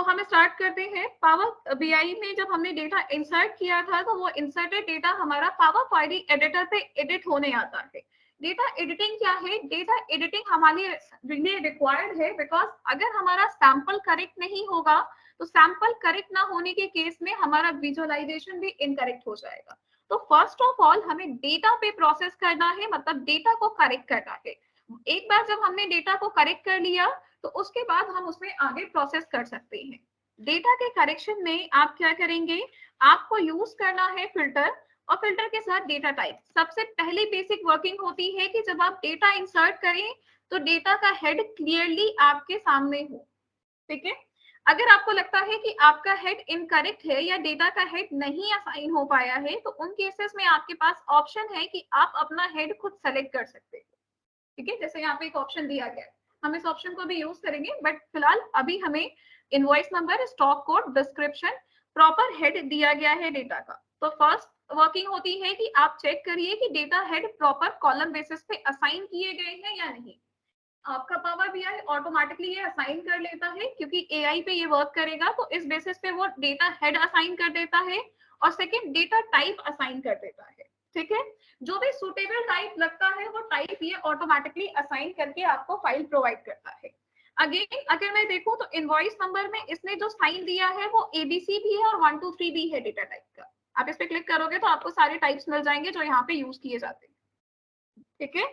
हम स्टार्ट करते हैं। पावर बीआई में जब हमने डेटा इंसर्ट किया था तो वो इंसर्टेड डेटा हमारा पावर क्वेरी एडिटर पे एडिट होने आता है। डेटा एडिटिंग क्या है? डेटा एडिटिंग हमारे लिए रिक्वायर्ड है बिकॉज अगर हमारा सैंपल करेक्ट नहीं होगा तो सैंपल करेक्ट ना होने के केस में हमारा विजुअलाइजेशन भी इनकरेक्ट हो जाएगा। तो फर्स्ट ऑफ ऑल हमें डेटा पे प्रोसेस करना है, मतलब डेटा को करेक्ट करना है। एक बार जब हमने डेटा को करेक्ट कर लिया तो उसके बाद हम उसमें आगे प्रोसेस कर सकते हैं। डेटा के करेक्शन में आप क्या करेंगे? आपको यूज करना है फिल्टर और फिल्टर के साथ डेटा टाइप। सबसे पहली बेसिक वर्किंग होती है कि जब आप डेटा इंसर्ट करें तो डेटा का हेड क्लियरली आपके सामने हो। ठीक है, अगर आपको लगता है कि आपका हेड इनकरेक्ट है या डेटा का हेड नहीं असाइन हो पाया है तो उन केसेस में आपके पास ऑप्शन है कि आप अपना हेड खुद सेलेक्ट कर सकते हैं। ठीक है, जैसे यहाँ पे एक ऑप्शन दिया गया है, हम इस ऑप्शन को भी यूज करेंगे, बट फिलहाल अभी हमें invoice number, stock code, description, proper head दिया गया है डेटा का। तो फर्स्ट वर्किंग होती है कि आप चेक करिए कि data head proper column basis पे असाइन किए गए हैं या नहीं। आपका पावर बीआई ऑटोमेटिकली ये असाइन कर लेता है क्योंकि एआई पे ये वर्क करेगा, तो इस बेसिस पे वो डेटा हेड असाइन कर देता है और सेकंड डेटा टाइप असाइन कर देता है। ठीक है, जो भी सुटेबल टाइप लगता है वो टाइप ये ऑटोमेटिकली असाइन करके आपको फाइल प्रोवाइड करता है। अगेन अगर मैं देखूं तो इनवॉइस नंबर में इसने जो साइन दिया है वो एबीसी भी है और 1 2 3 भी है डेटा टाइप का। आप इस पे क्लिक करोगे तो आपको सारे टाइप्स मिल जाएंगे जो यहाँ पे यूज किए जाते हैं। ठीक है,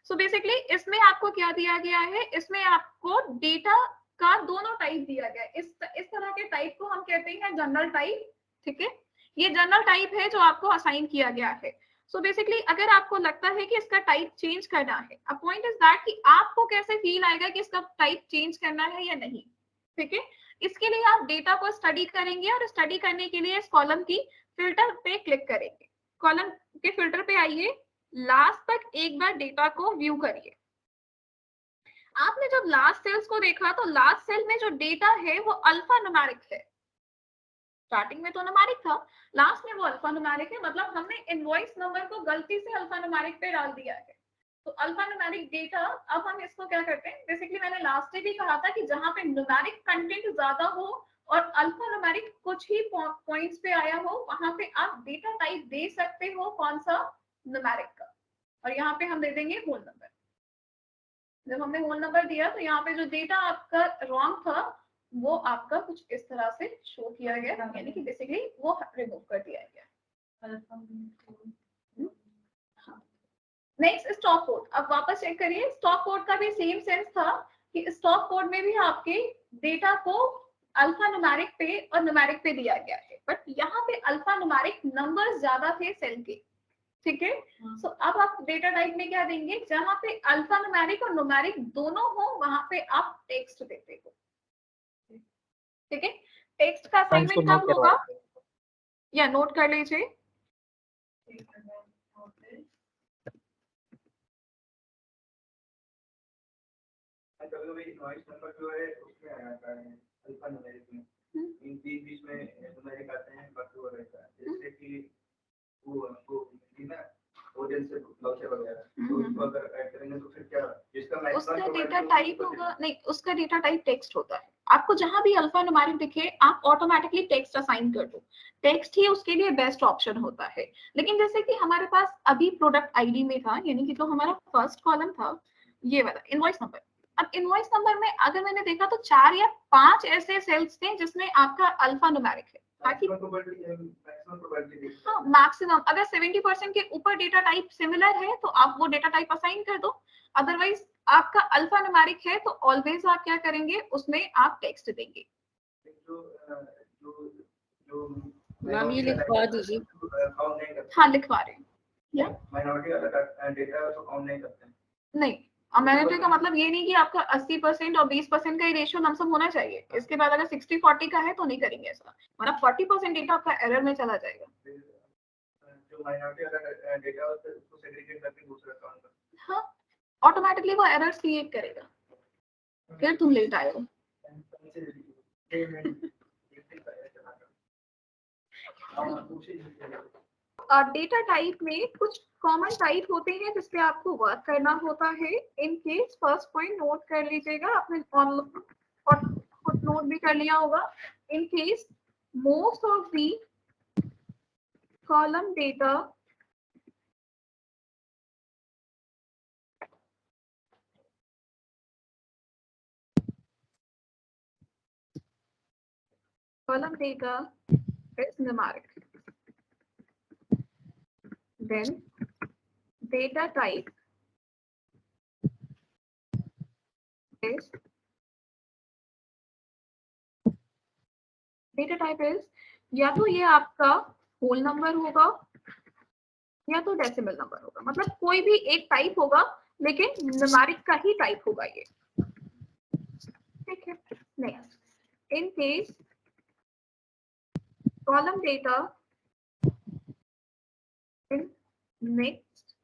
सो बेसिकली इसमें आपको क्या दिया गया है? इसमें आपको डेटा का दोनों टाइप दिया गया है। इस तरह के टाइप को हम कहते हैं जनरल टाइप। ठीक है, ये जनरल टाइप है जो आपको असाइन किया गया है। सो बेसिकली अगर आपको लगता है कि इसका टाइप चेंज करना है, अ पॉइंट इज दैट कि आपको कैसे फील आएगा कि इसका टाइप चेंज करना है या नहीं। ठीक है, इसके लिए आप डेटा को स्टडी करेंगे और स्टडी करने के लिए इस कॉलम की फिल्टर पे क्लिक करेंगे। कॉलम के फिल्टर पे आइए, लास्ट तक एक बार डेटा को व्यू करिए। आपने जब लास्ट सेल्स को देखा तो लास्ट सेल में जो डेटा है वो अल्फा न्यूमेरिक है। स्टार्टिंग में तो न्यूमेरिक था, लास्ट में वो अल्फा न्यूमेरिक है, मतलब हमने इनवॉइस नंबर को गलती से अल्फा न्यूमेरिक पे डाल दिया है। तो अल्फा न्यूमेरिक डेटा, अब हम इसको क्या करते हैं, बेसिकली मैंने लास्ट में भी कहा था कि जहां पे न्यूमेरिक कंटेंट ज्यादा हो और अल्फा न्यूमेरिक कुछ ही पॉइंट्स पे आया हो वहां पे आप डेटा टाइप दे सकते हो, कौन सा? न्यूमेरिक का। और यहाँ पे हम दे देंगे होल नंबर। जब हमने होल नंबर दिया तो यहाँ पे जो डेटा आपका रॉन्ग था वो आपका कुछ इस तरह से शो किया गया, यानी कि बेसिकली वो रिमूव कर दिया गया। नेक्स्ट स्टॉक कोड, अब वापस चेक करिए। स्टॉक कोड का भी सेम सेंस था कि स्टॉक कोड में भी आपके डेटा को अल्फा न्यूमेरिक पे और न्यूमेरिक पे दिया गया है, बट यहाँ पे अल्फा न्यूमेरिक नंबर ज्यादा थे सेल के। ठीक है, सो अब आप डेटा टाइप में क्या देंगे? जहां पे अल्फा न्यूमेरिक और न्यूमेरिक दोनों हो वहां पे आप टेक्स्ट देते हो। ठीक है, टेक्स्ट का असाइनमेंट कब होगा या नोट कर लीजिए। नॉइस नंबर जो है उसमें आ जाता है अल्फा न्यूमेरिक में, इन बीच में न्यूमेरिक आते हैं, बाकी वो रहता है जैसे कि वो ना ऑडियंस से ब्लॉकर वगैरह, तो इसको अगर ऐड करेंगे तो फिर क्या जिसका उसका डेटा टाइप होगा? नहीं, उसका डेटा टाइप टेक्स्ट होता है। आपको जहां भी अल्फा न्यूमेरिक दिखे आप ऑटोमेटिकली टेक्स्ट असाइन कर दो, टेक्स्ट ही उसके लिए बेस्ट ऑप्शन होता है। लेकिन जैसे कि हमारे पास अभी प्रोडक्ट आईडी में था, यानी कि जो हमारा फर्स्ट कॉलम था ये वाला इनवॉइस नंबर। अब इनवॉइस नंबर में अगर मैंने देखा तो 4 या 5 ऐसे सेल्स थे जिसमें आपका अल्फा न्यूमेरिक है। हाँ, मैक्सिमम अगर 70% के ऊपर डेटा टाइप सिमिलर है तो आप वो डेटा टाइप असाइन कर दो। अदरवाइज आपका अल्फा न्यूमेरिक है तो ऑलवेज आप क्या करेंगे, उसमें आप टेक्स्ट देंगे। मैम ये लिखवा दीजिए। हाँ लिखवा रहे हैं। माइनॉरिटी वाला डेटा तो काउंट नहीं करते हैं। नहीं, माइनॉरिटी का मतलब ये नहीं कि आपका 80% और 20% का ही रेशियो लमसम होना चाहिए। इसके बाद अगर 60-40 का है तो नहीं करेंगे ऐसा, मतलब 40% डेटा आपका एरर में चला जाएगा। जो माइनॉरिटी वाला डेटा होता है उसको सेग्रीगेट करके दूसरा काउंट करते हैं। हाँ, ऑटोमेटिकली वो एरर्स क्रिएट करेगा। फिर तुम लेट आए हो। डेटा टाइप में कुछ कॉमन टाइप होते हैं जिसपे आपको वर्क करना होता है। In case first point note कर लीजिएगा अपने नोट भी कर लिया होगा. In case most of the column data is numeric, then data type is या तो ये आपका होल नंबर होगा या तो डेसिमल नंबर होगा, मतलब कोई भी एक टाइप होगा, लेकिन न्यूमेरिक का ही टाइप होगा ये. ठीक है. Next, in case column data in next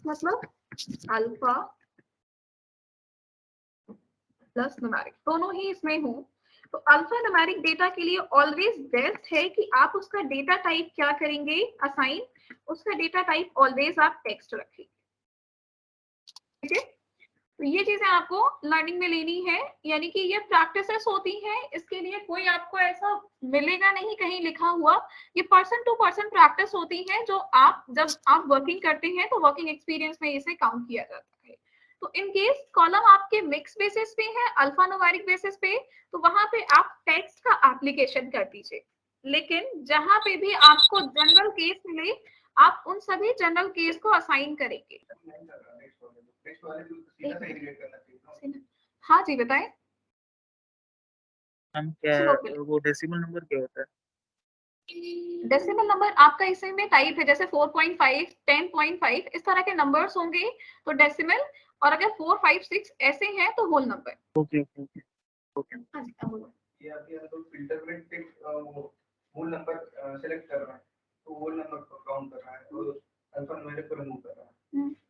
मतलब अल्फा प्लस न्यूमेरिक, दोनों ही इसमें हो, तो अल्फा न्यूमेरिक डेटा के लिए ऑलवेज बेस्ट है कि आप उसका डेटा टाइप क्या करेंगे असाइन, उसका डेटा टाइप ऑलवेज आप टेक्स्ट रखेंगे. ठीक है. तो ये चीजें आपको लर्निंग में लेनी है, यानी कि ये प्रैक्टिसेस होती हैं, इसके लिए कोई आपको ऐसा मिलेगा नहीं कहीं लिखा हुआ, ये पर्सन टू पर्सन प्रैक्टिस होती है, जो आप जब आप वर्किंग करते हैं तो वर्किंग एक्सपीरियंस में इसे काउंट किया जाता है. तो इन केस कॉलम आपके मिक्स बेसिस पे है, अल्फा न्यूमेरिक बेसिस पे, तो वहां पे आप टेक्स्ट का एप्लीकेशन कर दीजिए, लेकिन जहां पे भी आपको जनरल केस मिले आप उन सभी जनरल केस को असाइन करेंगे. हाँ जी बताएं. हम क्या वो डेसिमल नंबर क्या होता है? डेसिमल नंबर आपका इसमें टाइप है, जैसे 4.5, 10.5 इस तरह के नंबर्स होंगे तो डेसिमल, और अगर 4, 5, 6 ऐसे हैं तो whole number. Okay okay okay okay. हाँ जी, अब बोलो. ये अभी तो फिल्टर में टेक्स्ट होल नंबर सेलेक्ट कर रहा है, तो होल नंबर को काउंट कर रहा है और अल्फा न्यूमेरिक को रिमूव कर रहा है.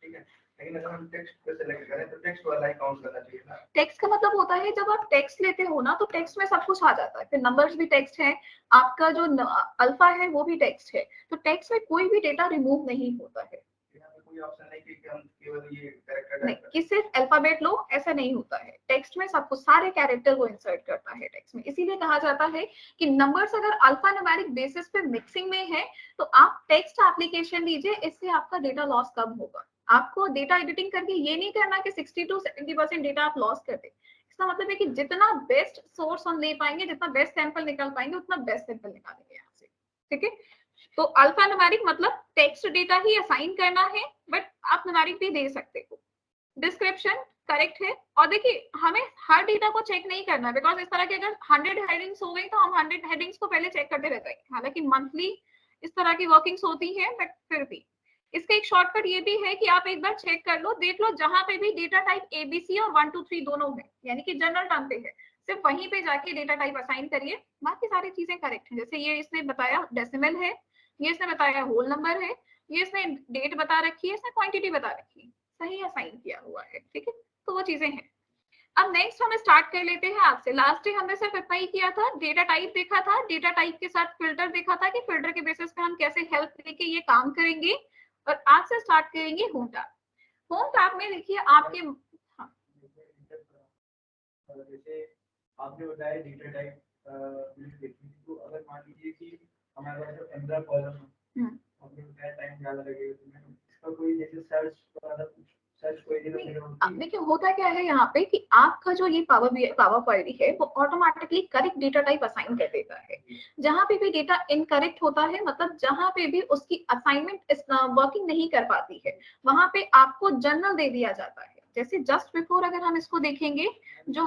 ठीक है. लेकिन अगर हम टेक्स्ट पे सेलेक्ट करें तो टेक्स्ट वाला ही काउंट करना चाहिए ना. टेक्स्ट का मतलब होता है जब आप टेक्स्ट लेते हो ना, तो टेक्स्ट में सब कुछ आ जाता है, फिर नंबर्स भी टेक्स्ट है, आपका जो अल्फा है वो भी टेक्स्ट है, तो टेक्स्ट में कोई भी डेटा रिमूव नहीं होता है. कोई ऑप्शन नहीं कि हम केवल ये कैरेक्टर नहीं कि सिर्फ अल्फाबेट लो, ऐसा नहीं होता है. टेक्स्ट में सब कुछ सारे कैरेक्टर को इंसर्ट करता है टेक्स्ट में, इसीलिए कहा जाता है कि नंबर्स अगर अल्फा न्यूमेरिक बेसिस पे मिक्सिंग में है तो आप टेक्स्ट एप्लीकेशन लीजिए, इससे आपका डेटा लॉस कम होगा. आपको डेटा एडिटिंग करके ये नहीं करना कि 60 to 70% डेटा आप लॉस कर दे. इसका मतलब है कि जितना बेस्ट सोर्स हम ले पाएंगे, जितना बेस्ट सैंपल निकाल पाएंगे, उतना बेस्ट सैंपल निकालेंगे यहाँ से. ठीक है. तो अल्फा न्यूमेरिक मतलब टेक्स्ट डेटा ही असाइन करना है, बट आप न्यूमेरिक भी दे सकते हो. डिस्क्रिप्शन करेक्ट है, और देखिए हमें हर डेटा को चेक नहीं करना है, बिकॉज इस तरह के अगर 100 हेडिंग्स हो गई तो हम 100 हेडिंग्स को पहले चेक करते रहते हैं. हालांकि मंथली इस तरह की वर्किंग्स होती है, बट फिर भी इसका एक शॉर्टकट ये भी है कि आप एक बार चेक कर लो, देख लो जहां पे भी डेटा टाइप एबीसी और 1, 2, 3 दोनों है, यानी कि जनरल टर्म पे है, सिर्फ वहीं पे जाके डेटा टाइप असाइन करिए, बाकी सारी चीजें करेक्ट है. जैसे ये इसने बताया डेसिमल है, ये इसने बताया होल नंबर है, ये इसने डेट बता रखी है, इसने क्वांटिटी बता रखी है, सही असाइन किया हुआ है. ठीक है. तो वो चीजें हैं. अब नेक्स्ट हम स्टार्ट कर लेते हैं आपसे. लास्ट डे हमने सिर्फ इतना ही किया था, डेटा टाइप देखा था, डेटा टाइप के साथ फिल्टर देखा था कि फिल्टर के बेसिस पे हम कैसे हेल्प लेके ये काम करेंगे, और आज से स्टार्ट करेंगे होम टैब. होम टैब में देखिए आपके जैसे आपने बताया डेटा टाइप देखनी, तो अगर मान लीजिए कि हमारे पास जो 15 कॉलम है, आपने बताया टाइम ज़्यादा लगेगा, तो इसका कोई जैसे सर्च कोई देखिए होता क्या है यहाँ पे कि आपका जो ये पावर क्वेरी है वो automatically correct data type assign कर देता है. जहां पे भी डेटा इनकरेक्ट होता है, मतलब जहां पे भी उसकी असाइनमेंट वर्किंग नहीं कर पाती है, वहां पे आपको जनरल दे दिया जाता है. जैसे जस्ट बिफोर अगर हम इसको देखेंगे, जो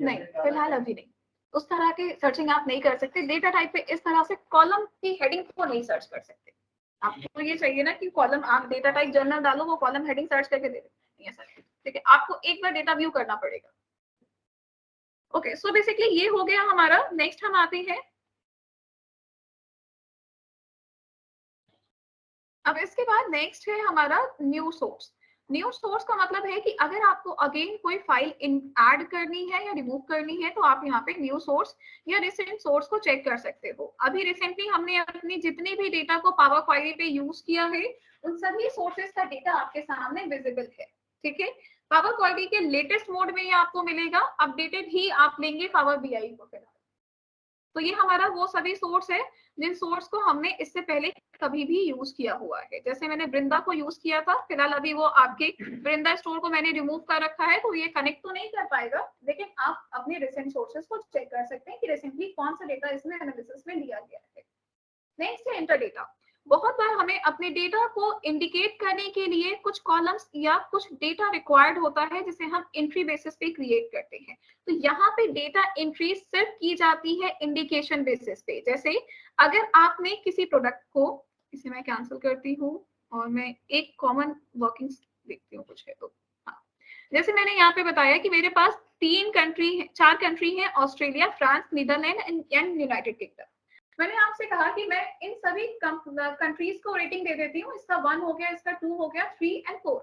नहीं फिलहाल अभी नहीं, उस तरह की सर्चिंग आप नहीं कर सकते. डेटा टाइप पे इस तरह से कॉलम की हेडिंग को नहीं सर्च कर सकते. आपको ये चाहिए ना कि कॉलम आप डेटा टाइप जनरल डालो, वो कॉलम हेडिंग सर्च करके दे देते हैं. ठीक है. आपको एक बार डेटा व्यू करना पड़ेगा. ओके, सो बेसिकली ये हो गया हमारा. नेक्स्ट हम आते हैं, अब इसके बाद नेक्स्ट है हमारा न्यू सोर्स. न्यू सोर्स का मतलब है कि अगर आपको अगेन कोई फाइल ऐड करनी है या रिमूव करनी है तो आप यहाँ पे न्यू सोर्स या रिसेंट सोर्स को चेक कर सकते हो। अभी रिसेंटली हमने अपनी जितनी भी डेटा को पावर क्वेरी पे यूज किया है उन सभी सोर्सेस का डेटा आपके सामने विजिबल है। ठीक है, पावर क्वेरी के लेटेस्ट मोड में ये आपको मिलेगा, अपडेटेड ही आप लेंगे पावर बीआई को फिलहाल। तो ये हमारा वो सभी सोर्स है जिन सोर्स को हमने इससे पहले कभी भी यूज किया हुआ है। जैसे मैंने वृंदा को यूज किया था, फिलहाल अभी वो आपके वृंदा स्टोर को मैंने रिमूव कर रखा है तो ये कनेक्ट तो नहीं कर पाएगा, लेकिन आप अपने रिसेंट सोर्सेस को चेक कर सकते हैं कि रिसेंटली कौन सा डेटा इसमें एनालिसिस में लिया गया है। नेक्स्ट है इंटर डेटा। बहुत बार हमें अपने डेटा को इंडिकेट करने के लिए कुछ कॉलम्स या कुछ डेटा रिक्वायर्ड होता है जिसे हम एंट्री बेसिस पे क्रिएट करते हैं। तो यहाँ पे डेटा एंट्री सिर्फ की जाती है इंडिकेशन बेसिस पे। जैसे अगर आपने किसी प्रोडक्ट को, इसे मैं कैंसिल करती हूँ और मैं एक कॉमन वर्किंग देखती हूँ कुछ है तो, हाँ, जैसे मैंने यहाँ पे बताया कि मेरे पास 4 कंट्री है, Australia, France, Netherland and United Kingdom. मैंने आपसे कहा कि मैं इन सभी कंट्रीज को रेटिंग दे देती हूँ, इसका 1 हो गया, इसका 2 हो गया, 3 एंड 4।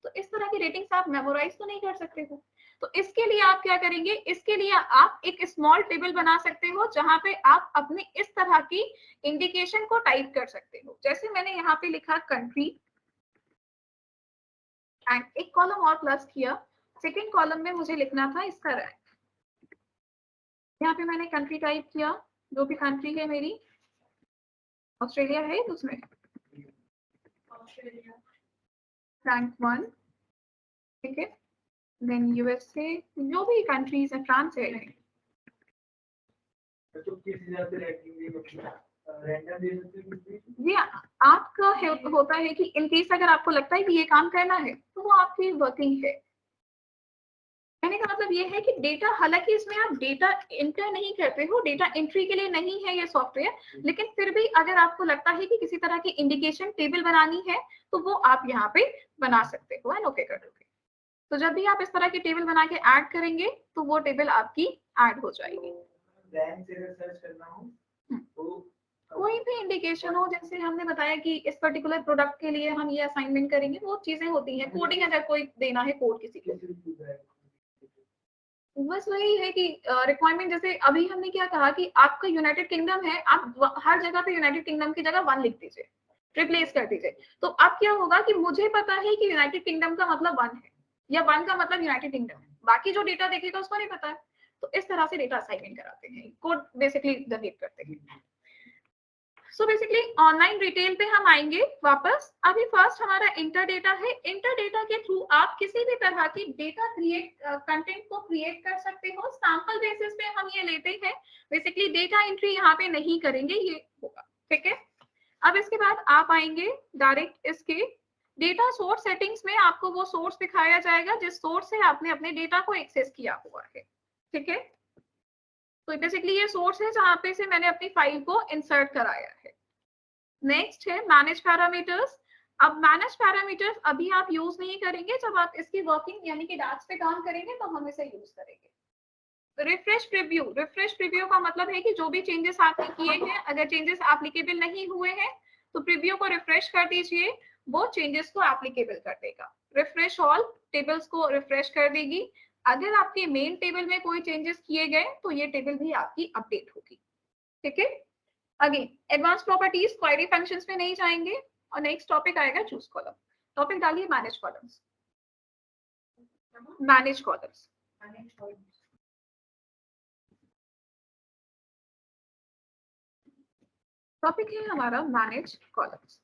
तो इस तरह की रेटिंग्स आप मेमोराइज तो नहीं कर सकते हो। तो इसके लिए आप क्या करेंगे, इसके लिए आप एक स्मॉल टेबल बना सकते हो जहां पे आप अपने इस तरह की इंडिकेशन को टाइप कर सकते हो। जैसे मैंने यहाँ पे लिखा कंट्री एंड एक कॉलम और प्लस किया, सेकेंड कॉलम में मुझे लिखना था इसका रैंक। यहाँ पे मैंने कंट्री टाइप किया, जो भी कंट्री है मेरी, ऑस्ट्रेलिया है तो उसमें रैंक 1, ठीक है, देन यूएसए, जो भी कंट्रीज है, फ्रांस है। तो किस हिसाब से रैंकिंग दी मतलब रैंडम दे सकते हैं? जी, आपका होता है कि इन केस अगर आपको लगता है कि ये काम करना है तो वो आपकी वर्किंग है। कहने का मतलब ये है कि डेटा, हालांकि इसमें आप डेटा एंटर नहीं करते हो, डेटा एंट्री के लिए नहीं है ये सॉफ्टवेयर, लेकिन फिर भी अगर आपको लगता है कि किसी तरह की इंडिकेशन टेबल बनानी है तो वो आप यहाँ पे बना सकते हो एंड ओके कर दोगे। तो जब भी आप इस तरह की टेबल बना के ऐड करेंगे तो वो टेबल आपकी ऐड हो जाएगी। रैंक से अगर सर्च करना हो तो कोई भी इंडिकेशन हो, जैसे हमने बताया कि इस पर्टिकुलर प्रोडक्ट के लिए हम ये असाइनमेंट करेंगे, वो चीजें होती हैं। कोडिंग अगर कोई देना है कोड किसी को, बस वही है कि रिक्वायरमेंट, जैसे अभी हमने क्या कहा कि आपका यूनाइटेड किंगडम है, आप हर जगह पे यूनाइटेड किंगडम की जगह 1 लिख दीजिए, रिप्लेस कर दीजिए। तो अब क्या होगा कि मुझे पता है कि यूनाइटेड किंगडम का मतलब 1 है या 1 का मतलब यूनाइटेड किंगडम है, बाकी जो डेटा देखेगा उसको नहीं पता है। तो इस तरह से डेटा असाइनमेंट कराते हैं, कोड बेसिकली जनरेट करते हैं। सो बेसिकली ऑनलाइन रिटेल पे हम आएंगे वापस। अभी फर्स्ट हमारा इंटर डेटा है। इंटर डेटा के थ्रू आप किसी भी तरह की डेटा कंटेंट को क्रिएट कर सकते हो। सैंपल बेसिस पे हम ये लेते हैं, बेसिकली डेटा एंट्री यहाँ पे नहीं करेंगे, ये होगा, ठीक है। अब इसके बाद आप आएंगे डायरेक्ट इसके डेटा सोर्स सेटिंग्स में, आपको वो सोर्स दिखाया जाएगा जिस सोर्स से आपने अपने डेटा को एक्सेस किया हुआ है, ठीक है। तो बेसिकली ये सोर्स है जहां पे से मैंने अपनी फाइल को इंसर्ट कराया है। नेक्स्ट है मैनेज पैरामीटर्स। अब मैनेज पैरामीटर्स अभी आप यूज नहीं करेंगे, जब आप इसकी वर्किंग यानी कि डैक्स पे काम करेंगे तो हम इसे यूज करेंगे। रिफ्रेश प्रीव्यू, रिफ्रेश प्रीव्यू का मतलब है कि जो भी चेंजेस आपने किए हैं, अगर चेंजेस एप्लीकेबल नहीं हुए हैं तो प्रीव्यू को रिफ्रेश कर दीजिए, वो चेंजेस को एप्लीकेबल कर देगा। रिफ्रेश ऑल, टेबल्स को रिफ्रेश कर देगी। अगर आपके मेन टेबल में कोई चेंजेस किए गए तो ये टेबल भी आपकी अपडेट होगी, ठीक है। Again advance properties, query functions में नहीं जाएंगे और नेक्स्ट टॉपिक आएगा चूज कॉलम। टॉपिक डालिए manage columns, manage columns. Topic है हमारा मैनेज कॉलम्स।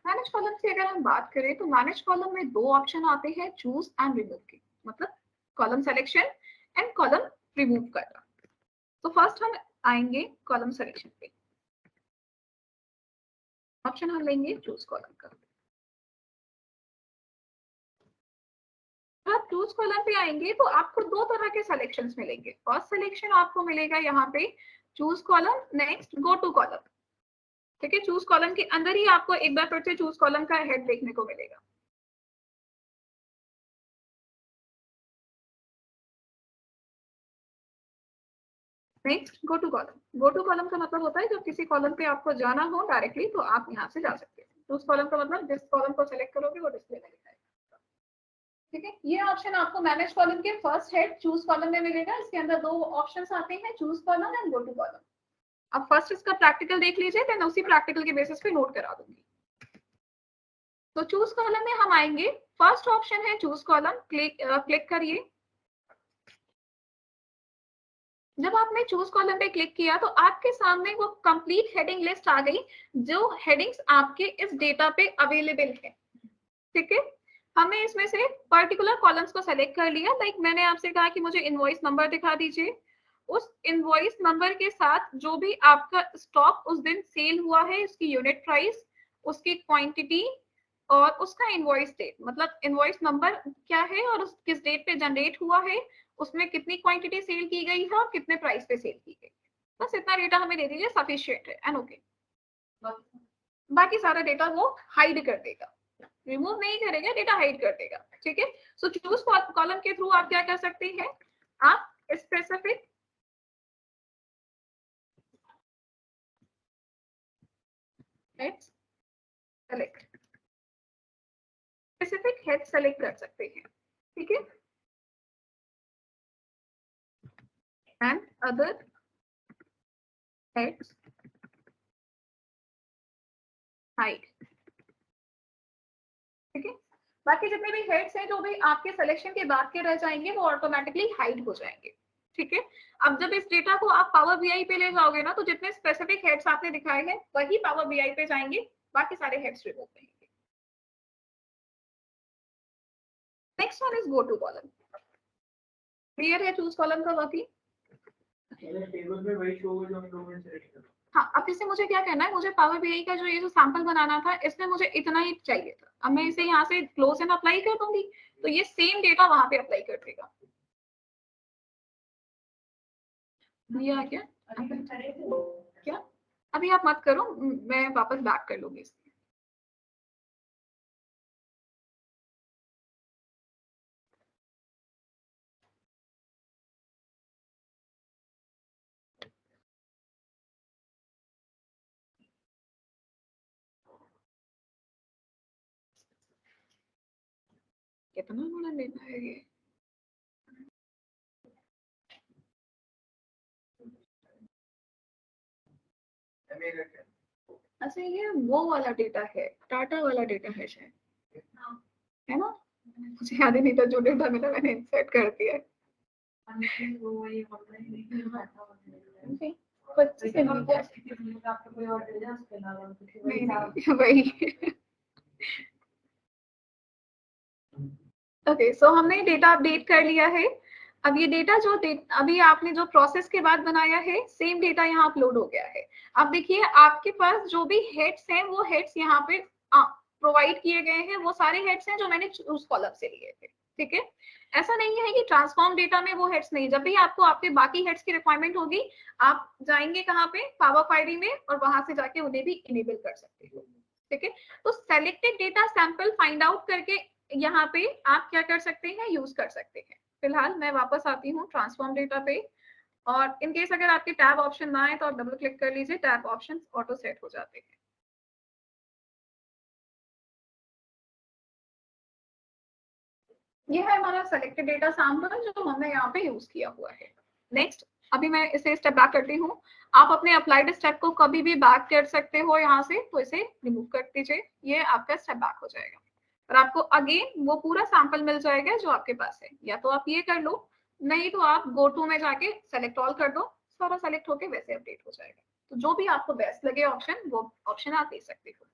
मैनेज कॉलम की अगर हम बात करें तो मैनेज कॉलम में 2 ऑप्शन आते हैं, चूज एंड रिमूव के, मतलब column selection and column remove करना। तो फर्स्ट हम आएंगे कॉलम सिलेक्शन पे, ऑप्शन हम लेंगे चूज कॉलम का। आप चूज कॉलम पे आएंगे तो आपको 2 तरह के सिलेक्शंस मिलेंगे। फर्स्ट सिलेक्शन आपको मिलेगा यहाँ पे choose column, next go to column, ठीक है। चूज कॉलम के अंदर ही आपको एक बार फिर से चूज कॉलम का हेड देखने को मिलेगा। Next go to column. Go to column का मतलब होता है जब किसी कॉलम पे आपको जाना हो डायरेक्टली तो आप यहाँ से जा सकते हैं। तो उस कॉलम का मतलब जिस कॉलम को सेलेक्ट करोगे वो डिस्प्ले में दिखाएगा। ठीक है, ये ऑप्शन आपको मैनेज कॉलम के फर्स्ट हेड चूज कॉलम में मिलेगा। इसके अंदर दो ऑप्शंस आते हैं, choose column and go to column. अब फर्स्ट इसका प्रैक्टिकल देख लीजिए, देन उसी प्रैक्टिकल के बेसिस पे नोट करा दूंगी। तो चूज कॉलम में हम आएंगे, फर्स्ट ऑप्शन है चूज कॉलम, क्लिक करिए। जब आपने चूज कॉलम पे क्लिक किया तो आपके सामने वो कंप्लीट हेडिंग लिस्ट आ गई जो हेडिंग्स आपके इस डेटा पे अवेलेबल है। ठीक है, हमने इसमें से पर्टिकुलर कॉलम्स को सेलेक्ट कर लिया। लाइक मैंने आपसे कहा कि मुझे इनवॉइस नंबर दिखा दीजिए, उस इनवॉइस नंबर के साथ जो भी आपका स्टॉक उस दिन सेल हुआ है, उसकी यूनिट प्राइस, उसकी क्वांटिटी और उसका इनवॉइस डेट, मतलब इनवॉइस नंबर क्या है और उस किस डेट पे जनरेट हुआ है, उसमें कितनी क्वांटिटी सेल की गई है और कितने प्राइस पे सेल की गई। बस इतना डेटा हमें दे दीजिए, सफिशिएंट है एंड ओके। बाकी सारा डेटा वो हाइड कर देगा, रिमूव नहीं करेगा, डेटा हाइड कर देगा। ठीक है, सो चूज कॉलम के थ्रू आप क्या कर सकते हैं, आप specific heads select, specific head select कर सकते हैं। ठीक है, एंड अदर हेड्स हाइड। ठीक है, बाकी जितने भी हेड्स हैं जो भी आपके सिलेक्शन के बाद के रह जाएंगे वो ऑटोमेटिकली हाइड हो जाएंगे। ठीक है, अब जब इस डेटा को आप पावर बीआई पे ले जाओगे ना तो जितने स्पेसिफिक हेड्स आपने दिखाए हैं वही पावर बीआई पे जाएंगे, बाकी सारे हेड्स रिमूव रहेंगे। Next one is go to column. Clear है चूज कॉलम का वर्किंग? टेबल में वही शो होगा जो हम लोगों ने सेलेक्ट किया। हाँ, अब इसे मुझे क्या करना है, मुझे पावर बीआई का जो ये जो सैंपल बनाना था इसमें मुझे इतना ही चाहिए था। अब मैं इसे यहाँ से क्लोज एंड अप्लाई कर दूंगी तो ये सेम डेटा वहां पे अप्लाई कर देगा। ये आ गया क्या? अभी आप मत करो, मैं वापस बैक कर लूंगी इसमें। कितना बड़ा लेना है ये? अच्छा, ये वो वाला डेटा है, टाटा वाला डेटा है शायद, है ना? मुझे याद ही नहीं था, जो डेटा मिला मैंने इंसर्ट कर दिया। वही। ओके, सो हमने डेटा अपडेट कर लिया है। अब ये डेटा जो अभी आपने जो प्रोसेस के बाद बनाया है सेम डेटा यहाँ अपलोड हो गया है। अब देखिए आपके पास जो भी हेड्स हैं वो हेड्स यहाँ पे प्रोवाइड किए गए हैं, वो सारे हेड्स हैं जो मैंने उस कॉलम से लिए थे। ठीक है, ऐसा नहीं है कि ट्रांसफॉर्म डेटा में वो हेड्स नहीं, जब भी आपको आपके बाकी हेड्स की रिक्वायरमेंट होगी आप जाएंगे कहाँ पे, पावर क्वेरी में, और वहां से जाके उन्हें भी इनेबल कर सकते हो। ठीक है, तो selected data sample find out करके यहाँ पे आप क्या कर सकते हैं, यूज कर सकते हैं। फिलहाल मैं वापस आती हूँ ट्रांसफॉर्म डेटा पे, और इन केस अगर आपके टैब ऑप्शन ना आए तो आप डबल क्लिक कर लीजिए, टैब ऑप्शन ऑटो सेट हो जाते हैं। ये है हमारा सेलेक्टेड डेटा सैंपल जो हमने यहाँ पे यूज किया हुआ है। नेक्स्ट, अभी मैं इसे स्टेप बैक करती हूँ। आप अपने अप्लाइड स्टेप को कभी भी बैक कर सकते हो यहाँ से, तो इसे रिमूव कर दीजिए, ये आपका स्टेप बैक हो जाएगा और आपको अगेन वो पूरा सैंपल मिल जाएगा जो आपके पास है। या तो आप ये कर लो, नहीं तो आप गो टू में जाके सेलेक्ट ऑल कर दो, सारा सेलेक्ट होके वैसे अपडेट हो जाएगा। तो जो भी आपको बेस्ट लगे ऑप्शन, वो ऑप्शन आप दे सकते हो।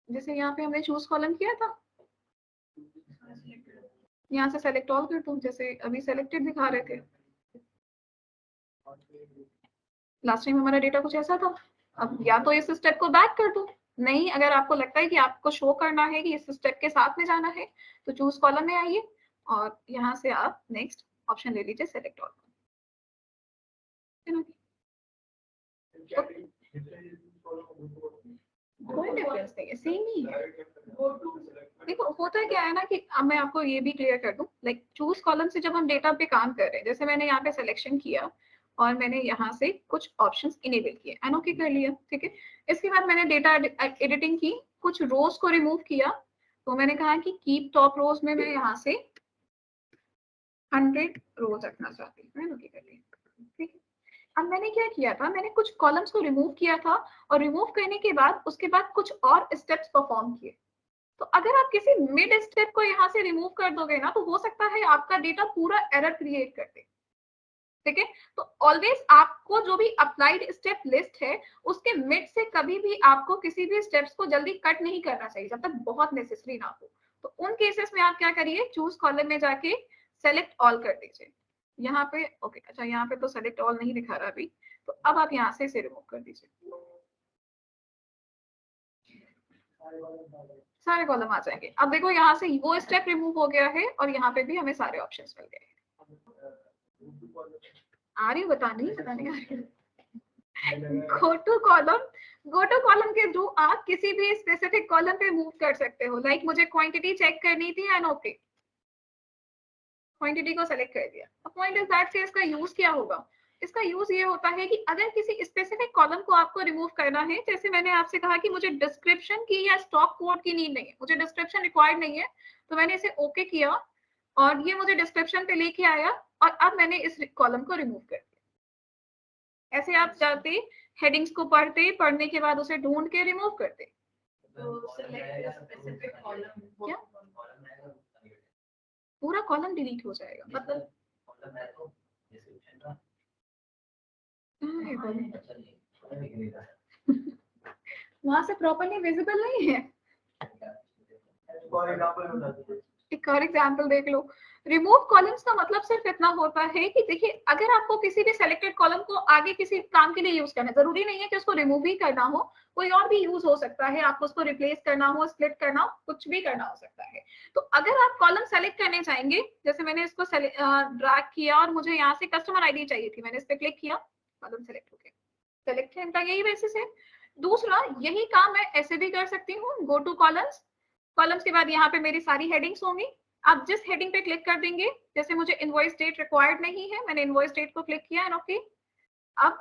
जैसे यहाँ पे हमने चूज कॉलम किया था, यहाँ से सेलेक्ट ऑल कर दूं, जैसे अभी सेलेक्टेड दिखा रहे थे। लास्ट टाइम हमारा डेटा कुछ ऐसा था। अब या तो इस स्टेप को बैक कर दूं, नहीं अगर आपको लगता है कि आपको शो करना है कि इस स्टेप के साथ में जाना है तो चूज कॉलम में आइए और यहाँ से आप नेक्स्ट ऑप्शन ले लीजिए, सेलेक्ट ऑल। कोई डिफरेंस नहीं है, सेम ही है। देखो होता क्या है ना कि अब मैं आपको ये भी क्लियर कर दूं, लाइक चूज कॉलम से जब हम डेटा पे काम कर रहे हैं, जैसे मैंने यहाँ पे सिलेक्शन किया और मैंने यहाँ से कुछ ऑप्शंस इनेबल किए, अनोके कर लिया, ठीक है। इसके बाद मैंने डेटा एडिटिंग की, कुछ रोज को रिमूव किया, तो मैंने कहा कि कीप टॉप रोज में मैं यहाँ से 100 रोज रखना चाहती हूँ, अनोके कर लिया, ठीक है। अब मैंने क्या किया था, मैंने कुछ कॉलम्स को रिमूव किया था और रिमूव करने के बाद उसके बाद कुछ और स्टेप्स परफॉर्म किए। तो अगर आप किसी मिड स्टेप को यहाँ से रिमूव कर दोगे ना, तो हो सकता है आपका डेटा पूरा एरर क्रिएट कर दे, ठीक है। तो ऑलवेज आपको जो भी अप्लाइड स्टेप लिस्ट है उसके मिड से कभी भी आपको किसी भी स्टेप्स को जल्दी कट नहीं करना चाहिए जब तक बहुत नेसेसरी ना हो। तो उन केसेस में आप क्या करिए, चूज कॉलम में जाके सेलेक्ट ऑल कर दीजिए। यहाँ पे ओके, अच्छा यहाँ पे तो सेलेक्ट ऑल नहीं दिखा रहा अभी, तो अब आप यहाँ से इसे रिमूव कर दीजिए, सारे कॉलम आ जाएंगे। अब देखो यहाँ से वो स्टेप रिमूव हो गया है और यहाँ पे भी हमें सारे ऑप्शंस मिल गए। आ रही बताने आ रही गो टू कॉलम के थ्रू आप किसी भी स्पेसिफिक कॉलम पे मूव कर सकते हो। लाइक मुझे क्वांटिटी चेक करनी थी एंड ओके, क्वांटिटी को सेलेक्ट कर दिया। अब पॉइंट इज दैट से इसका यूज क्या होगा, इसका यूज ये होता है कि अगर किसी स्पेसिफिक कॉलम को आपको रिमूव करना है, जैसे मैंने आपसे कहा कि मुझे डिस्क्रिप्शन की या स्टॉक कोड की नीड नहीं है, मुझे डिस्क्रिप्शन रिक्वायर्ड नहीं है, तो मैंने इसे ओके किया और ये मुझे डिस्क्रिप्शन पे लेके आया और अब मैंने इस कॉलम को रिमूव कर दिया। ऐसे आप जाते हेडिंग्स को पढ़ने के बाद उसे ढूंढ के रिमूव करते। क्या पूरा कॉलम डिलीट हो जाएगा मतलब वहां से प्रॉपर्ली विजिबल नहीं है। एक और एग्जांपल देख लो। रिमूव कॉलम्स का मतलब सिर्फ इतना होता है कि देखिए अगर आपको किसी भी सेलेक्टेड कॉलम को आगे किसी काम के लिए यूज करना है, जरूरी नहीं है कि उसको रिमूव ही करना हो, कोई और भी यूज हो सकता है, आपको उसको रिप्लेस करना हो, स्प्लिट करना हो, कुछ भी करना हो सकता है। तो अगर आप कॉलम सेलेक्ट करने चाहेंगे, जैसे मैंने इसको ड्रैग किया और मुझे यहाँ से कस्टमर आईडी चाहिए थी, मैंने इस पर क्लिक किया, कॉलम सेलेक्ट हो गया। सिलेक्शन का यही बेसिस है। दूसरा यही काम मैं ऐसे भी कर सकती हूँ, गो टू कॉलम्स, कॉलम्स के बाद यहाँ पे मेरी सारी हेडिंग्स होंगी। आप जिस हेडिंग पे क्लिक कर देंगे, जैसे मुझे इनवॉइस डेट रिक्वायर्ड नहीं है, मैंने इनवॉइस डेट को क्लिक किया एंड ओके, अब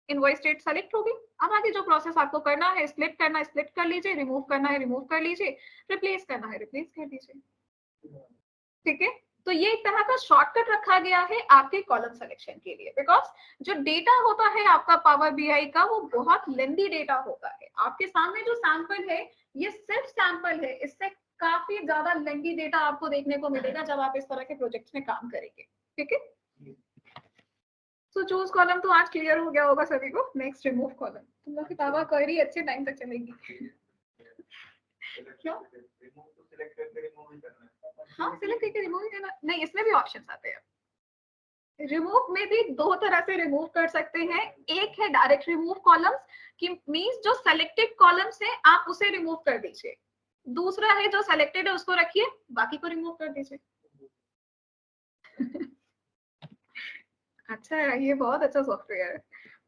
इनवॉइस डेट सेलेक्ट होगी। अब आगे जो प्रोसेस आपको करना है, स्प्लिट करना है स्प्लिट कर लीजिए, रिमूव करना है रिमूव कर लीजिए, रिप्लेस करना है रिप्लेस कर दीजिए, ठीक है। तो ये एक तरह का शॉर्टकट रखा गया है आपके कॉलम सिलेक्शन के लिए, बिकॉज जो डेटा होता है आपका पावर बीआई का वो बहुत लेंथी डेटा होता है। आपके सामने जो सैंपल है ये सिर्फ सैंपल है, इससे काफी ज्यादा लेंथी डेटा आपको देखने को मिलेगा जब आप इस तरह के प्रोजेक्ट्स में काम करेंगे, ठीक है। तो चूज कॉलम तो आज क्लियर हो गया होगा सभी को। नेक्स्ट रिमूव कॉलम, तुम लोग की पावर क्वेरी अच्छे टाइम तक चलेगी। क्यों? हाँ सिलेक्ट करके रिमूव करना नहीं, इसमें भी ऑप्शंस आते हैं। रिमूव में भी दो तरह से रिमूव कर सकते हैं। एक है डायरेक्ट रिमूव कॉलम्स, कि मींस जो सेलेक्टेड कॉलम्स है आप उसे रिमूव कर दीजिए। दूसरा है जो सेलेक्टेड है उसको रखिए, बाकी को रिमूव कर दीजिए। अच्छा है, ये बहुत अच्छा सॉफ्टवेयर है।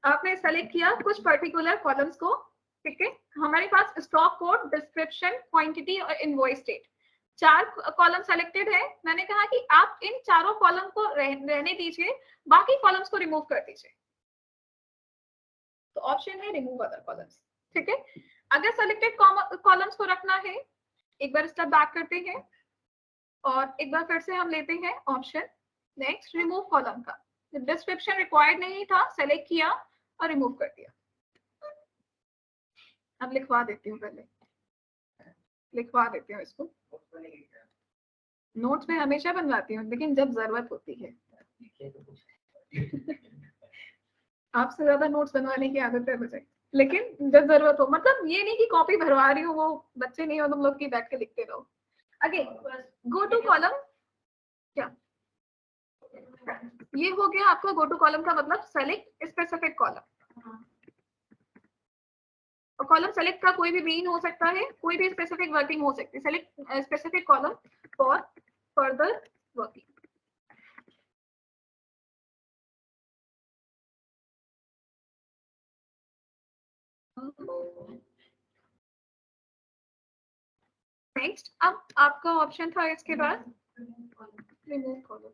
आपने सेलेक्ट किया कुछ पर्टिकुलर कॉलम्स को, ठीक है। हमारे पास स्टॉक कोड, डिस्क्रिप्शन, क्वांटिटी और इनवॉइस डेट, 4 कॉलम सेलेक्टेड है। मैंने कहा कि आप इन चारों कॉलम को रहने दीजिए, बाकी कॉलम्स को रिमूव कर दीजिए। तो ऑप्शन है रिमूव अदर कॉलम्स, ठीक है। अगर सेलेक्टेड कॉलम्स को रखना है, एक बार स्टेप बैक करते हैं और एक बार फिर से हम लेते हैं ऑप्शन नेक्स्ट रिमूव कॉलम का। डिस्क्रिप्शन रिक्वायर्ड नहीं था, सेलेक्ट किया और रिमूव कर दिया। अब लिखवा देती हूँ, पहले लिखवा देती हूँ इसको। नोट्स में हमेशा बनवाती हूँ लेकिन जब जरूरत होती है। आपसे ज्यादा नोट्स बनवाने की आदत है मुझे, लेकिन जब जरूरत हो, मतलब ये नहीं कि कॉपी भरवा रही हूँ, वो बच्चे नहीं हो तुम लोग की बैठ के लिखते रहो। अगेन गो टू कॉलम, क्या ये हो गया आपका गो टू कॉलम का मतलब सेलेक्ट स्पेसिफिक कॉलम। और कॉलम सेलेक्ट का कोई भी मीन हो सकता है, कोई भी स्पेसिफिक वर्किंग हो सकती है। Select specific column for further working. Next अब आपका ऑप्शन था इसके बाद रिमूव कॉलम।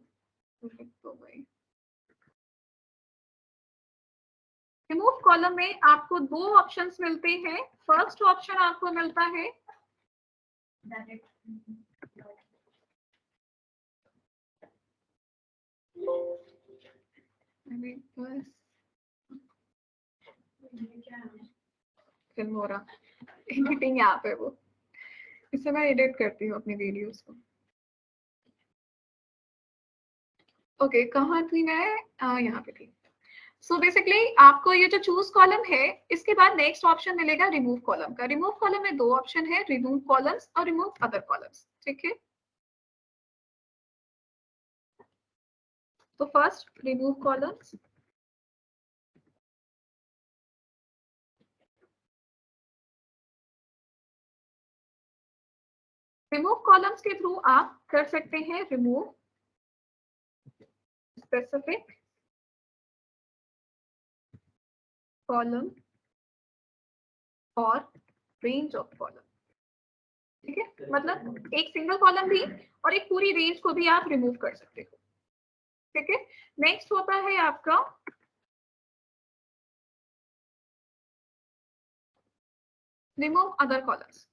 रिमूव कॉलम में आपको दो ऑप्शंस मिलते हैं। फर्स्ट ऑप्शन आपको मिलता है फिल्म हो रहा एडिटिंग यहाँ पे वो, इससे मैं एडिट करती हूँ अपनी वीडियोस को। ओके कहाँ थी मैं, यहाँ पे थी। सो बेसिकली आपको ये जो चूज कॉलम है इसके बाद नेक्स्ट ऑप्शन मिलेगा रिमूव कॉलम का। रिमूव कॉलम में दो ऑप्शन है, रिमूव कॉलम्स और रिमूव अदर कॉलम्स। ठीक है, तो first remove columns. Remove columns के थ्रू आप कर सकते हैं रिमूव स्पेसिफिक कॉलम और रेंज ऑफ कॉलम। ठीक है, मतलब एक सिंगल कॉलम भी और एक पूरी रेंज को भी आप रिमूव कर सकते हो। ठीक है, नेक्स्ट होता है आपका रिमूव अदर कॉलम्स।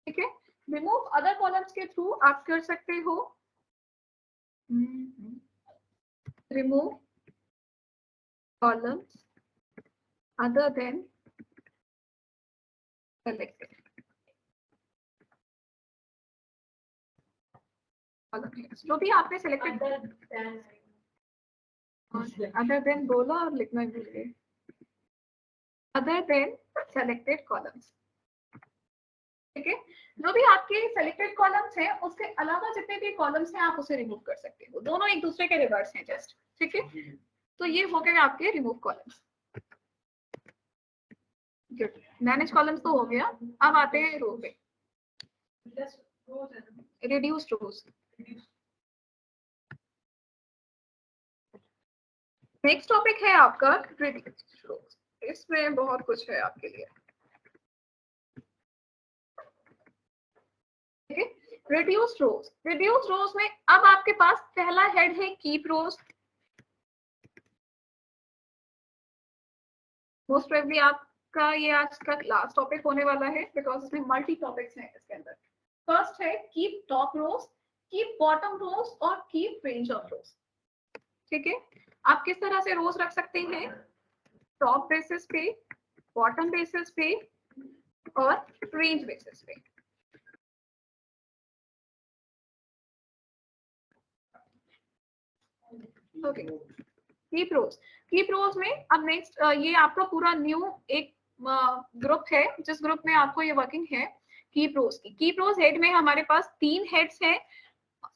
ठीक है, रिमूव अदर कॉलम्स के थ्रू आप कर सकते हो remove columns other than selected column. जो भी आपने सेलेक्टेड अदर देन बोला और लिखना भूल गए, अदर देन सेलेक्टेड कॉलम्स। ठीक है, जो भी आपके सेलेक्टेड कॉलम्स हैं उसके अलावा जितने भी कॉलम्स हैं आप उसे रिमूव कर सकते हो। दोनों एक दूसरे के रिवर्स हैं जस्ट। ठीक है, तो ये हो गए आपके remove columns. Good, manage columns तो हो गया। अब आते हैं रो पे, रिड्यूस्ड रोज। नेक्स्ट टॉपिक है आपका रिड्यूस्ड रोज। इसमें बहुत कुछ है आपके लिए। रिड्यूस्ड रोज, रिड्यूस्ड रोज में अब आपके पास पहला हेड है कीप रोज। मोस्ट प्रोबेबली आपका ये आज का लास्ट टॉपिक होने वाला है बिकॉज इसमें मल्टी टॉपिक्स हैं इसके अंदर। फर्स्ट है कीप टॉप रोज, कीप बॉटम रोज और कीप रेंज ऑफ रोज। ठीक है, आप किस तरह से रोज रख सकते हैं, टॉप बेसिस पे, बॉटम बेसिस पे और रेंज बेसिस पे। ओके, कीप रोज, कीप रोज में अब नेक्स्ट ये आपका पूरा न्यू एक ग्रुप है जिस ग्रुप में आपको ये वर्किंग है कीप रोज की। कीप रोज हेड में हमारे पास 3 हेड्स हैं,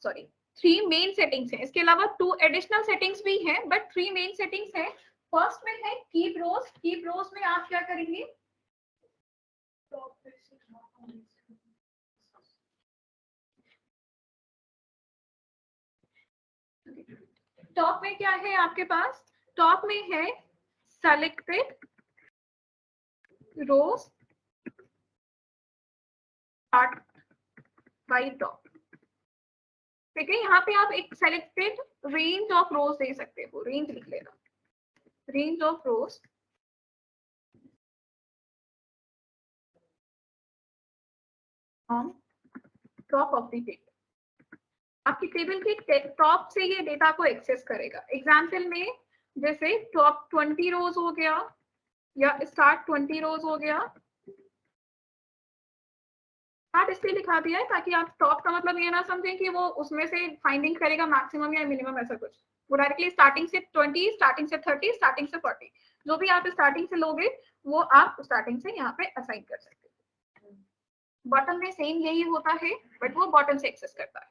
सॉरी 3 मेन सेटिंग्स हैं। इसके अलावा 2 एडिशनल सेटिंग्स भी हैं बट 3 मेन सेटिंग्स हैं। फर्स्ट में है कीप रोज। कीप रोज में आप क्या करेंगे, टॉप में क्या है आपके पास, टॉप में है selected rows start by top. ठीक है, यहाँ पे आप एक सेलेक्टेड रेंज ऑफ रोज दे सकते हो, रेंज लिख लेना, range of rows on top of the table. आपकी टेबल की टॉप से ये डेटा को एक्सेस करेगा। एग्जाम्पल में जैसे टॉप 20 रोज हो गया या स्टार्ट 20 रोज हो गया। स्टार्ट इसलिए लिखा दिया है ताकि आप टॉप का मतलब ये ना समझें कि वो उसमें से फाइंडिंग करेगा मैक्सिमम या मिनिमम, ऐसा कुछ। वो डायरेक्टली स्टार्टिंग से 20, स्टार्टिंग से 30, स्टार्टिंग से 40, जो भी आप स्टार्टिंग से लोगे वो आप स्टार्टिंग से यहाँ पे असाइन कर सकते हो। बॉटम में सेम यही होता है बट वो बॉटम से एक्सेस करता है।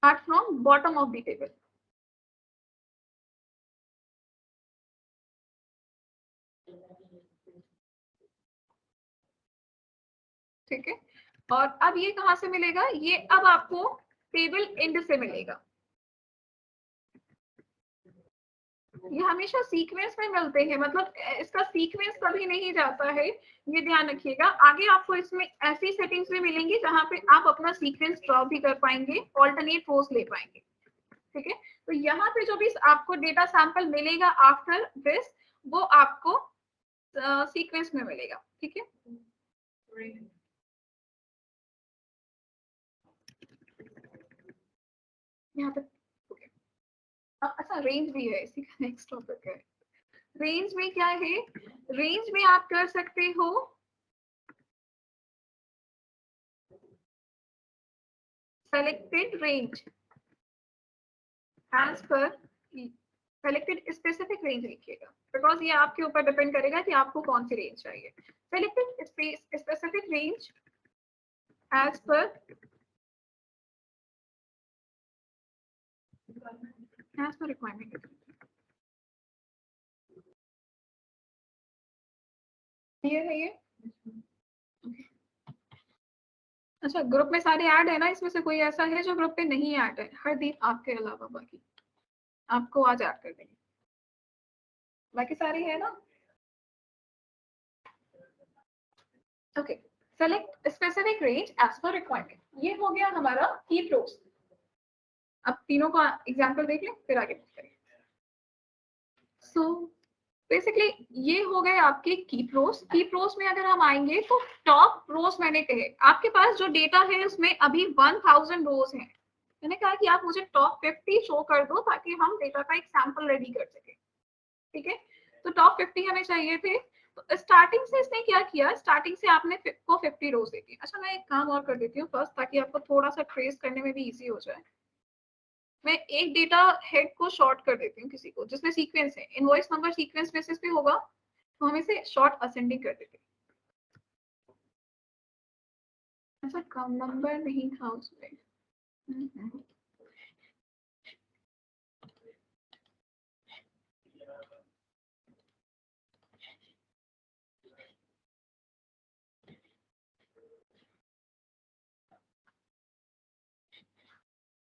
Start from bottom of the table. ठीक है। और अब ये कहाँ से मिलेगा, ये अब आपको टेबल एंड से मिलेगा, ये हमेशा सीक्वेंस में मिलते हैं, मतलब इसका सीक्वेंस कभी नहीं जाता है, ये ध्यान रखिएगा। आगे आपको इसमें ऐसी सेटिंग्स भी मिलेंगी जहां पे आप अपना सीक्वेंस ड्रॉ भी कर पाएंगे, ऑल्टरनेट रोज ले पाएंगे, ठीक है। तो यहाँ पे जो भी आपको डेटा सैंपल मिलेगा आफ्टर दिस, वो आपको सीक्वेंस में मिलेगा, ठीक है। यहाँ पे अच्छा रेंज भी है, इसी का नेक्स्ट टॉपिक है। रेंज में क्या है, रेंज में आप कर सकते हो selected range as per, selected specific range लिखिएगा, बिकॉज ये आपके ऊपर डिपेंड करेगा कि आपको कौन सी रेंज चाहिए। Selected specific range as per requirement, ये है ये। अच्छा ग्रुप में सारे ऐड है ना, इसमें से कोई ऐसा है जो ग्रुप पे नहीं ऐड है? हरदीप आपके अलावा बाकी आपको आज ऐड कर देंगे, बाकी सारे है ना। Okay, select specific range as per requirement, ये हो गया हमारा की प्रोस। अब तीनों का एग्जांपल देख लें फिर आगे करें। सो बेसिकली ये हो गए आपके की प्रोस। की प्रोस में अगर हम आएंगे तो टॉप रोज मैंने कहे, आपके पास जो डेटा है उसमें अभी 1000 रोज हैं, मैंने कहा कि आप मुझे टॉप 50 शो कर दो ताकि हम डेटा का एक सैंपल रेडी कर सके, ठीक है। तो टॉप 50 हमें चाहिए थे, तो स्टार्टिंग से इसने क्या किया, स्टार्टिंग से आपने को 50 रोज दे दी। अच्छा मैं एक काम और कर देती हूँ फर्स्ट, ताकि आपको थोड़ा सा ट्रेस करने में भी इजी हो जाए। मैं एक डेटा हेड को शॉर्ट कर देती हूँ, किसी को जिसमें सीक्वेंस है, इनवॉइस नंबर सीक्वेंस बेसिस पे होगा, तो हम इसे शॉर्ट असेंडिंग कर देते हैं। ऐसा कम नंबर नहीं था उसमें।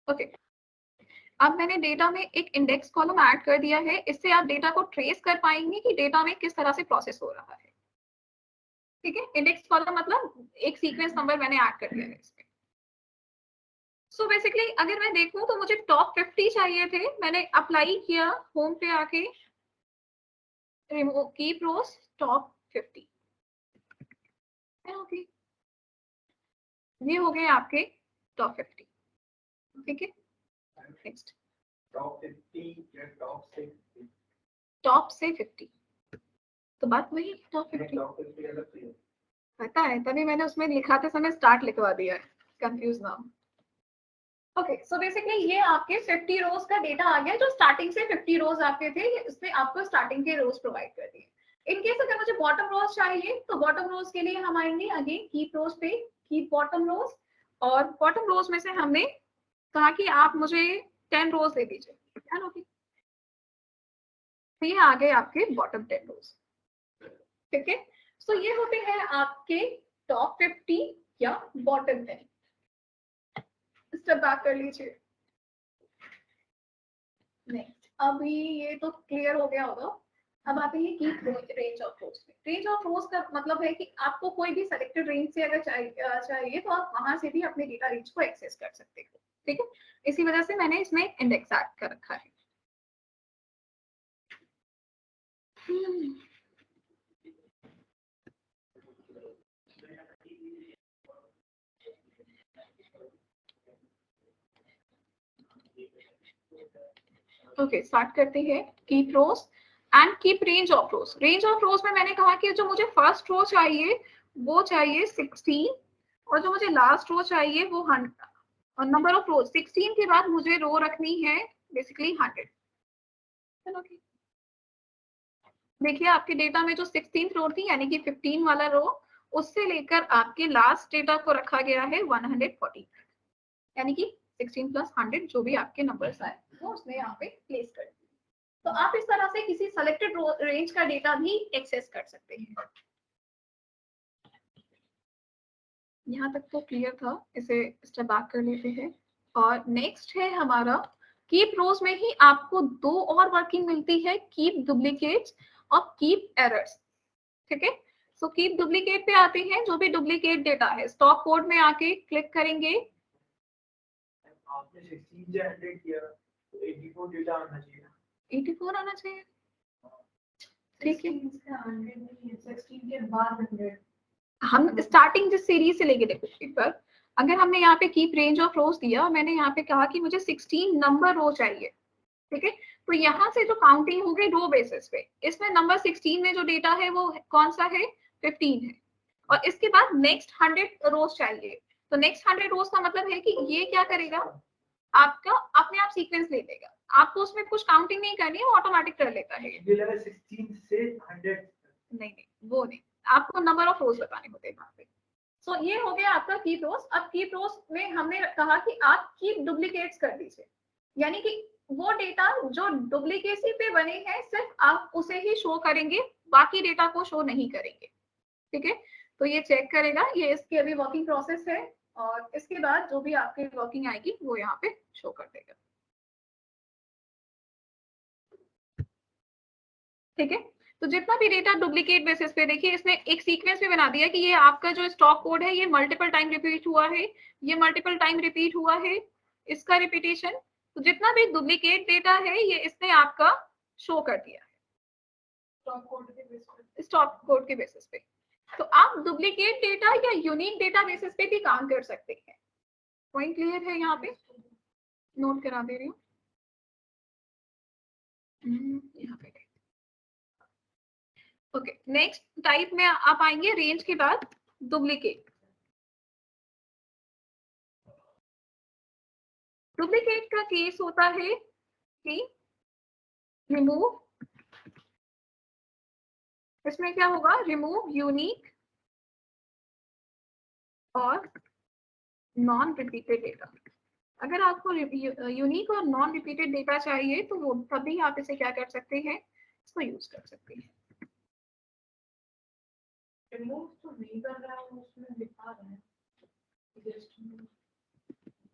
ओके, अब मैंने डेटा में एक इंडेक्स कॉलम ऐड कर दिया है, इससे आप डेटा को ट्रेस कर पाएंगे कि डेटा में किस तरह से प्रोसेस हो रहा है, ठीक है। इंडेक्स कॉलम मतलब एक सीक्वेंस नंबर मैंने ऐड कर दिया है इसमें। सो बेसिकली अगर मैं देखूं तो मुझे टॉप 50 चाहिए थे, मैंने अप्लाई किया होम पे आके, रिमूव की प्रोस टॉप 50, ओके ये हो गए आपके टॉप 50, ठीक है। नेक्स्ट टॉप 50 या टॉप से 50? टॉप से 50, तो बात वही टॉप 50। टॉप 50 अलग से है। पता है, तभी मैंने उसमें लिखाते समय स्टार्ट लिखवा दिया है, कंफ्यूज ना हो। ओके सो बेसिकली ये आपके 50 रोज का डेटा आ गया, जो स्टार्टिंग से 50 रोज आपके थे, इसने आपको स्टार्टिंग के रोज प्रोवाइड कर दिए। इन केस अगर मुझे बॉटम रोज चाहिए, तो बॉटम रोज के लिए हम आएंगे अगेन कीप रोज पे, कीप बॉटम रोज, और बॉटम रोज में से हमने कहा कि आप मुझे 10 रोज दे दीजिए, है ना। तो ये आ गए आपके बॉटम 10 रोज, ठीक है। सो ये होते हैं आपके टॉप 50 या बॉटम 10। स्टेप बैक कर लीजिए। नेक्स्ट, अभी ये तो क्लियर हो गया होगा। अब आते हैं कि रेंज ऑफ रोज में। रेंज ऑफ रोज का मतलब है कि आपको कोई भी सेलेक्टेड रेंज से अगर चाहिए तो आप वहां से भी अपने डेटा रेंज को एक्सेस कर सकते हो, ठीक है। इसी वजह से मैंने इसमें इंडेक्स ऐड कर रखा है। ओके स्टार्ट करते हैं। Keep rows and keep range of rows. Range of rows में मैंने कहा कि जो मुझे फर्स्ट रो चाहिए वो चाहिए 16, और जो मुझे लास्ट रो चाहिए वो 100, और नंबर ऑफ रोज 16 के बाद मुझे रो रखनी है बेसिकली 100। चलो ठीक, देखिए आपके डेटा में जो 16th रो थी यानी कि 15 वाला रो, उससे लेकर आपके लास्ट डेटा को रखा गया है 140, यानी कि 16 प्लस 100 जो भी आपके नंबर्स आए वो उसने यहाँ पे प्लेस कर दिए। तो आप इस तरह से किसी सेलेक्टेड रेंज का डेटा भी एक्सेस कर सकते हैं। यहाँ तक तो क्लियर था, इसे स्टेप बैक कर लेते हैं। और नेक्स्ट है हमारा कीप रोज में ही आपको दो और वर्किंग मिलती है, कीप डुप्लीकेट्स और कीप एरर्स। ठीक है, सो कीप डुप्लीकेट पे आते हैं, जो भी डुप्लीकेट डेटा है स्टॉक कोड में आके क्लिक करेंगे। आपने 16 जनरेट किया तो 84 डेटा आना चाहिए। 84 आना चाहिए, ठीक है। 16 के बाद 100। हम स्टार्टिंग जिस सीरीज से लेके देखो एक बार, अगर हमने यहाँ पे कीप रेंज ऑफ रोज दिया, मैंने यहाँ पे कहा कि मुझे 16 नंबर रो चाहिए, ठीक है, तो यहाँ से जो काउंटिंग होगी रो बेसिस पे, इसमें नंबर 16 में जो डेटा है वो कौन सा है, 15 है। और इसके बाद नेक्स्ट 100 रोज चाहिए, तो नेक्स्ट 100 रोज का मतलब है कि ये क्या करेगा, आपका अपने आप सीक्वेंस ले लेगा, आपको उसमें कुछ काउंटिंग नहीं करनी है, वो ऑटोमेटिक कर लेता है। 16 से 100 नहीं वो नहीं, आपको नंबर ऑफ रोज बताने होते हैं वहां पे। सो ये हो गया आपका कीप रोज। अब कीप रोज में हमने कहा कि आप कीप डुप्लीकेट्स कर दीजिए, यानी कि वो डेटा जो डुप्लीकेसी पे बने हैं सिर्फ आप उसे ही शो करेंगे, बाकी डेटा को शो नहीं करेंगे। ठीक है, तो ये चेक करेगा, ये इसकी अभी वर्किंग प्रोसेस है, और इसके बाद जो भी आपकी वर्किंग आएगी वो यहाँ पे शो कर देगा। ठीक है, तो जितना भी डेटा डुप्लीकेट बेसिस पे, देखिए इसने एक सीक्वेंस में बना दिया कि ये आपका जो स्टॉक कोड है ये मल्टीपल टाइम रिपीट हुआ है, ये मल्टीपल टाइम रिपीट हुआ है, इसका रिपीटेशन, तो जितना भी डुप्लीकेट डेटा है ये इसने आपका शो कर दिया है स्टॉक कोड के बेसिस पे। तो आप डुप्लीकेट डेटा या यूनिक डेटा बेसिस पे भी काम कर सकते हैं। पॉइंट क्लियर है, यहाँ पे नोट करा दे रही हूँ। यहाँ पे ओके, नेक्स्ट टाइप में आप आएंगे रेंज के बाद डुप्लीकेट। डुप्लीकेट का केस होता है कि रिमूव, इसमें क्या होगा, रिमूव यूनिक और नॉन रिपीटेड डेटा। अगर आपको यूनिक और नॉन रिपीटेड डेटा चाहिए तो वो तभी आप इसे क्या कर सकते हैं, इसको यूज कर सकते हैं। रिमूव तो नहीं कर रहा है, उसमें दिखा रहा है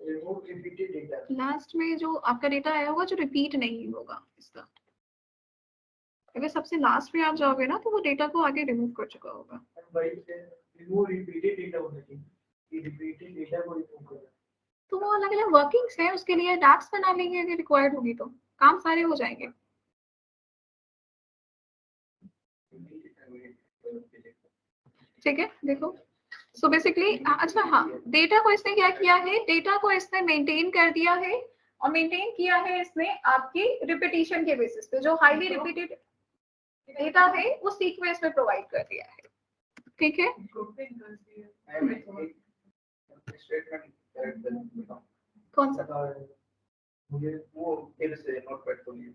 रिमूव रिपीटेड डेटा। लास्ट में जो आपका डेटा आया होगा जो रिपीट नहीं होगा इसका, अगर सबसे लास्ट में आप जाओगे ना तो वो डेटा को आगे रिमूव कर चुका होगा। रिमूव रिपीटेड डेटा होना चाहिए, रिपीटेड डेटा को रिमूव करना। तो वो अलग अलग वर्किंग्स है, उसके लिए डैक्स बना लेंगे, अगर रिक्वायर्ड होगी तो काम सारे हो जाएंगे। ठीक है, देखो सो बेसिकली अच्छा हाँ, डेटा को इसने क्या किया है, डेटा को इसने मेंटेन कर दिया है, और मेंटेन किया है इसने आपकी रिपीटिशन के बेसिस पे, जो हाईली रिपीटेड डेटा है उस सीक्वेंस में प्रोवाइड कर दिया है। ठीक है, कौन सा, मुझे वो फिर से नोट पैड खोलिए।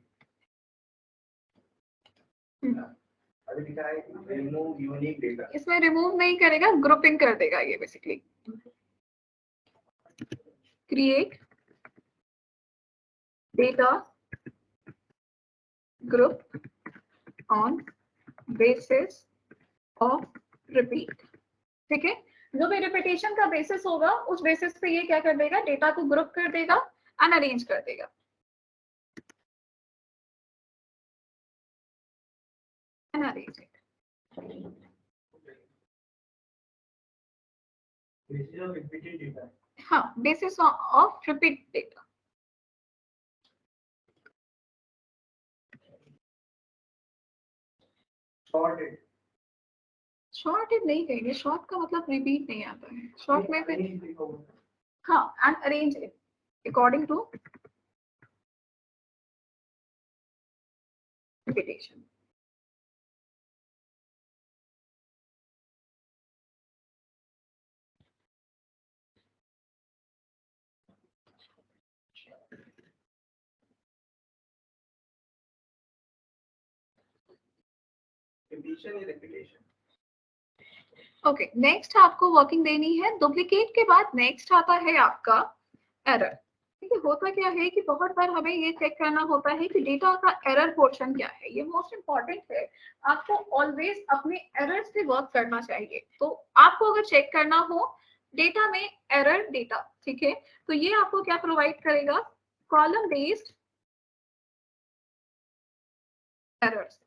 अभी लिखा है रिमूव यूनिक डेटा, इसमें रिमूव नहीं करेगा, ग्रुपिंग कर देगा ये basically. Create data group on basis of repeat. ठीक है, जो भी रिपीटेशन का बेसिस होगा उस बेसिस पे ये क्या कर देगा, डेटा को ग्रुप कर देगा एंड अरेंज कर देगा। Arrange basis of repeated data. हाँ, basis of repeat data. Sorted, shorted नहीं कहेंगे, शॉर्ट का मतलब रिपीट नहीं आता है, शॉर्ट में फिर हाँ, and arrange it according to repetition. Okay, next आपको वर्किंग देनी है डुप्लीकेट के बाद। नेक्स्ट आता है आपका एरर। ठीक है, होता क्या है कि बहुत बार हमें ये चेक करना होता है कि डेटा का एरर पोर्शन क्या है, ये मोस्ट इंपॉर्टेंट है। आपको ऑलवेज अपने एरर्स पे वर्क करना चाहिए। तो आपको अगर चेक करना हो डेटा में एरर डेटा, ठीक है। तो ये आपको क्या प्रोवाइड करेगा, column based errors,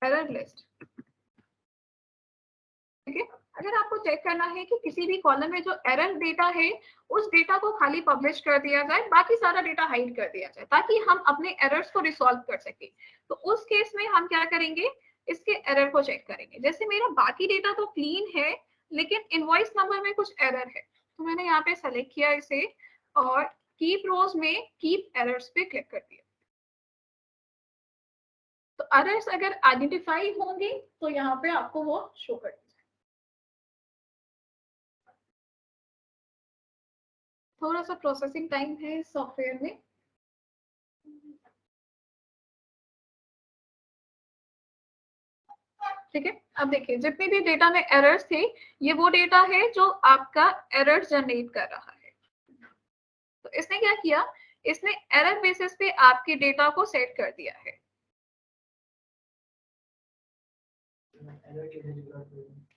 error list, ठीक है। अगर आपको चेक करना है कि किसी भी कॉलम में जो एरर डेटा है उस डेटा को खाली पब्लिश कर दिया जाए, बाकी सारा डेटा हाइड कर दिया जाए, ताकि हम अपने एरर्स को रिसॉल्व कर सके। तो उस केस में हम क्या करेंगे, इसके एरर को चेक करेंगे। जैसे मेरा बाकी डेटा तो क्लीन है, लेकिन इनवॉइस नंबर में कुछ एरर है, तो मैंने यहाँ पे सेलेक्ट किया इसे और कीप रोज में कीप एरर्स पे क्लिक कर दिया। तो एरर्स अगर आइडेंटिफाई होंगी तो यहाँ पे आपको वो शो कर दी। थोड़ा सा प्रोसेसिंग टाइम है सॉफ्टवेयर में। ठीक है, अब देखिए जितने भी डेटा में एरर्स थे, ये वो डेटा है जो आपका एरर जनरेट कर रहा है। तो इसने क्या किया, इसने एरर बेसिस पे आपके डेटा को सेट कर दिया है।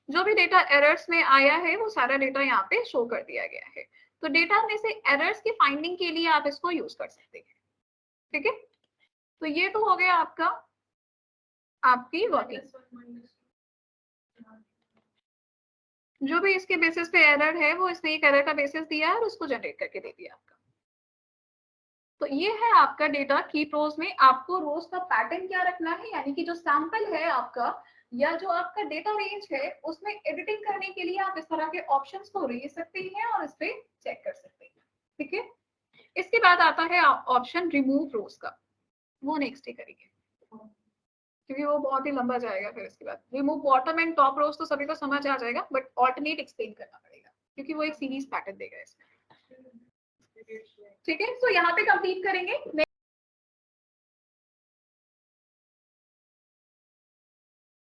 जो भी डेटा एरर्स में आया है वो सारा डेटा यहाँ पे शो कर दिया गया है। तो डेटा में से एरर्स की फाइंडिंग के लिए आप इसको यूज कर सकते हैं। ठीक है, तो ये तो हो गया आपका आपकी वर्किंग। जो भी इसके बेसिस पे एरर है वो इसने एक एरर का बेसिस दिया है और उसको जनरेट करके दे दिया आपका। तो ये है आपका डेटा कीप रोज में। आपको रोज का पैटर्न क्या रखना है, यानी कि जो सैंपल है आपका या जो आपका डेटा रेंज है उसमें एडिटिंग करने के लिए आप इस तरह के ऑप्शंस को ले सकते हैं और इस पे चेक कर सकते हैं। ठीक है, इसके बाद आता है ऑप्शन रिमूव रोज का, वो नेक्स्ट ही करेंगे क्योंकि वो बहुत ही लंबा जाएगा। फिर इसके बाद रिमूव बॉटम एंड टॉप रोज तो सभी को समझ आ जाएगा, बट ऑल्टरनेट एक्सप्लेन करना पड़ेगा क्योंकि वो एक सीरीज पैटर्न देगा इसमें। ठीक है, तो यहाँ पे कंप्लीट करेंगे।